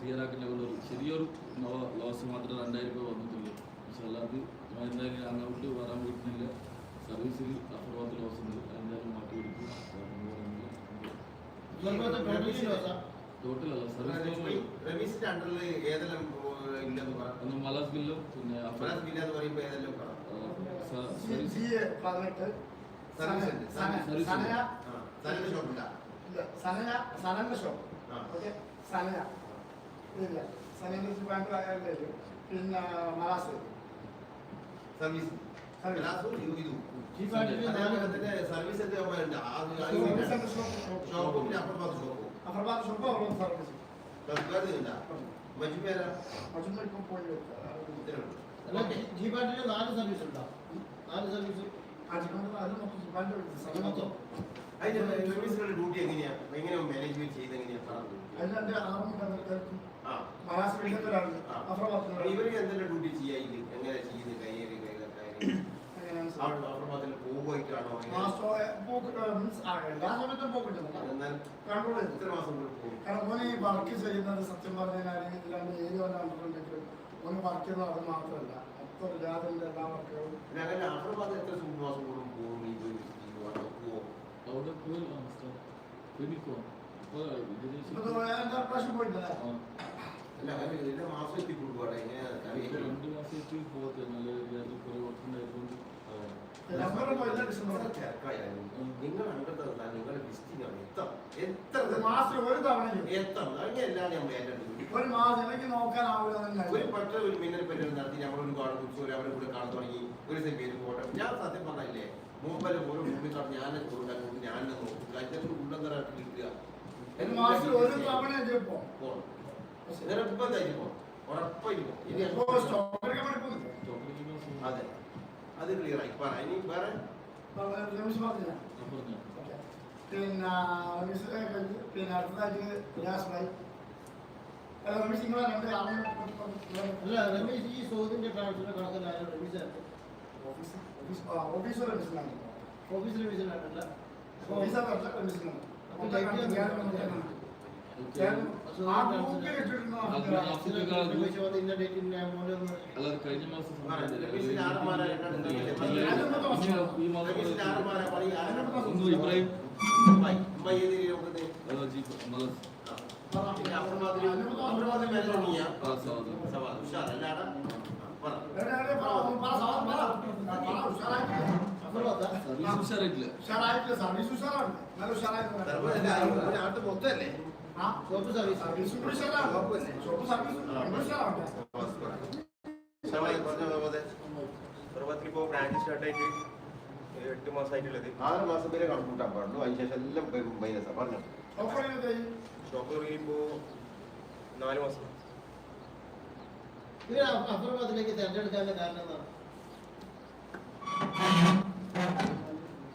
Clear ആക്കുന്ന ചെറിയൊരു loss മാത്രമേ 2000 രൂപ വന്നിട്ടുള്ളൂ. പക്ഷെ അല്ലാതെ എന്തായാലും അങ്ങോട്ട് വരാൻ പറ്റുന്നില്ല. സർവീസിൽ അപ്പുറത്ത് ലോസ് ഉണ്ട്. എന്തായാലും മാറ്റി കൊടുക്കും. ടോട്ടൽ അല്ല സർവീസ് മലാസ് ബില്ലും പിന്നെ പിന്നെ മലാസ് സർവീസ് സർവീസ് ഡ്യൂട്ടി എങ്ങനെയാ മാനേജ്മെന്റ് ചെയ്ത് ഇവർക്ക് എന്തെല്ലാം ഡ്യൂട്ടി ചെയ്യാൻ എങ്ങനെ ചെയ്യുന്നത് കൈകാര്യം വർക്ക് ചെയ്യുന്നത് സത്യം പറഞ്ഞാൽ ഏരിയ ഒന്ന് വർക്ക് ചെയ്യുന്നത് അത് മാത്രമല്ല മൊത്തം ജാതിന്റെ എല്ലാ വർക്കുകളും പ്രാവശ്യം പോയിട്ടില്ല. മാസം എത്തി കൊടുക്കുവാടെ 2 മാസം എത്തി പോകത്തെ നല്ല നിങ്ങൾ നിങ്ങളുടെ വിസിറ്റിംഗ് ആണ് എത്ര മാസം ഒരു തവണ ഒരു മാസം എനിക്ക് നോക്കാനാവില്ല. ഒരു മിന്നൽ പരിപാടി നടത്തി നമ്മളൊരു കാർഡ് കുറിച്ച് അവരെ കൂടെ കാണാൻ തുടങ്ങി ഒരു പേര് പോട്ടെ. ഞാൻ സത്യം പറഞ്ഞില്ലേ മുമ്പല്ലേ ഓരോ മുമ്പിൽ കാണാൻ ഞാനെ കൊടുക്കാൻ ഞാനെ നോക്കും അതിന്റെ ഉള്ളന്തരായിട്ട് കിട്ടുക അതെ അത് ക്ലിയർ ആയി പറ. ഇനി വേറെ പിന്നെ അടുത്തതായിട്ട് രമേശ് ഈ സോദിന്റെ ട്രാൻസ്ഫർ കണക്കിലായ ഓഫീസർ കഴിഞ്ഞ മാസം ഇബ്രാഹിം മൊത്തല്ലേ ഇപ്പോ ബ്രാഞ്ച് സ്റ്റാർട്ടായിട്ട് 8 മാസമായിട്ടുള്ളത് 6 മാസം വരെ കണക്കൂട്ടാൻ പാടുള്ളൂ. അതിനുശേഷം എല്ലാം മൈനസാ പറഞ്ഞു. ഷോപ്പ് തുടങ്ങിയപ്പോ 4 മാസം. അഫ്രബാദിലേക്ക് തെരഞ്ഞെടുക്കാനുള്ള കാരണം എന്താണ്?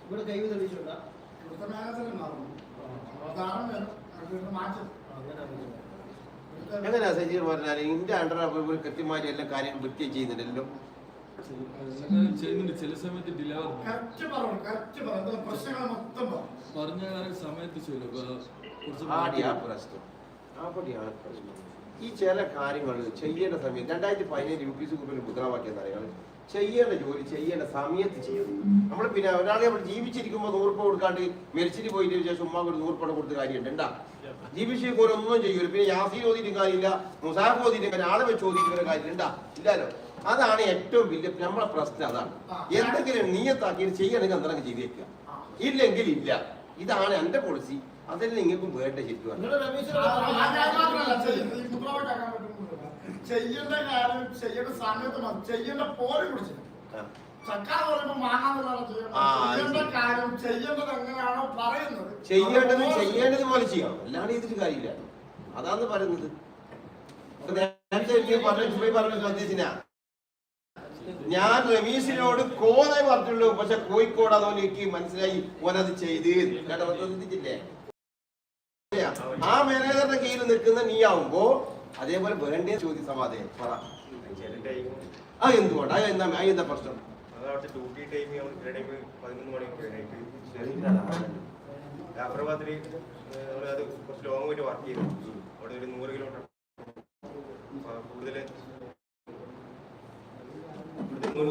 ഇവിടെ കൈവ് തെളിയിച്ചുണ്ടോ? എങ്ങനെയാ സജീർ പറഞ്ഞാൽ ഇന്ത്യ അണ്ടർ കൃത്യമായി എല്ലാ കാര്യങ്ങളും വൃത്തി ചെയ്യുന്നുണ്ടല്ലോ. ചെയ്യുന്നുണ്ട്. ചില സമയത്ത് ഡിലേ പറഞ്ഞ സമയത്ത് ഈ ചില കാര്യങ്ങൾ ചെയ്യേണ്ട സമയത്ത് 2017 UPC ഗ്രൂപ്പിൽ മുദ്രാവാക്യം അറിയാം. ചെയ്യേണ്ട ജോലി ചെയ്യേണ്ട സമയത്ത് ചെയ്യണം. നമ്മൾ പിന്നെ ഒരാളെ നമ്മൾ ജീവിച്ചിരിക്കുമ്പോൾ 100 രൂപ കൊടുക്കാണ്ട് മരിച്ചിട്ട് പോയിട്ട് ശേഷം ഉമ്മാ ഒരു 100 രൂപ കൊടുത്ത കാര്യമുണ്ട്. ഉണ്ടാ ജീവിച്ചിരിക്കുമ്പോൾ ഒന്നും ചെയ്യൂല. പിന്നെ യാസീൻ ഓതിയിട്ടും കാര്യമില്ല, മുസാഫ് ഓതിയിട്ടും കാര്യം, ആളെ വെച്ച് ഓതിക്കുന്ന കാര്യം ഉണ്ടാ ഇല്ലല്ലോ. അതാണ് ഏറ്റവും വലിയ നമ്മളെ പ്രശ്നം. അതാണ് എന്തെങ്കിലും നീയത്താക്കിയിട്ട് ചെയ്യണമെങ്കിൽ എന്തെങ്കിലും ചെയ്തേക്കുക, ഇല്ലെങ്കിൽ ഇല്ല. ഇതാണ് എന്റെ പോളിസി. അതല്ലേ നിങ്ങൾക്കും വേണ്ട ശരിക്കും. ചെയ്യേണ്ട കാര്യം ചെയ്യേണ്ട സമയത്ത് ചെയ്യേണ്ട പോലെ കുറിച്ച് സർക്കാർ പറയുമ്പോൾ ചെയ്യേണ്ട കാര്യം ചെയ്യേണ്ടത് എങ്ങനെയാണോ പറയുന്നത് ചെയ്യേണ്ടത് പോലെ ചെയ്യണം. അല്ലാണ്ട് ചെയ്തിട്ട് കാര്യമില്ല. അതാന്ന് പറയുന്നത്. ഞാൻ റമീസിനോട് കോന്നായി പറഞ്ഞുള്ളൂ. പക്ഷെ കോഴിക്കോട് അതോ എനിക്ക് മനസ്സിലായി ഓനത് ചെയ്ത് ശ്രദ്ധിച്ചില്ലേ. ആ മാനേജറുടെ കീഴിൽ നിൽക്കുന്ന നീ ആവുമ്പോ അതേപോലെ വേണ്ടേ ചോദ്യം സമാധാനം പറ. അത് എന്തുകൊണ്ട് എന്താ പ്രശ്നം? ഡ്യൂട്ടി ടൈം 11 മണിക്ക് ഹൈദരാബാദിൽ അത് കുറച്ച് ലോങ് പോയിട്ട് വർക്ക് ചെയ്തു. അവിടെ ഒരു 100 കിലോമീറ്റർ കൂടുതൽ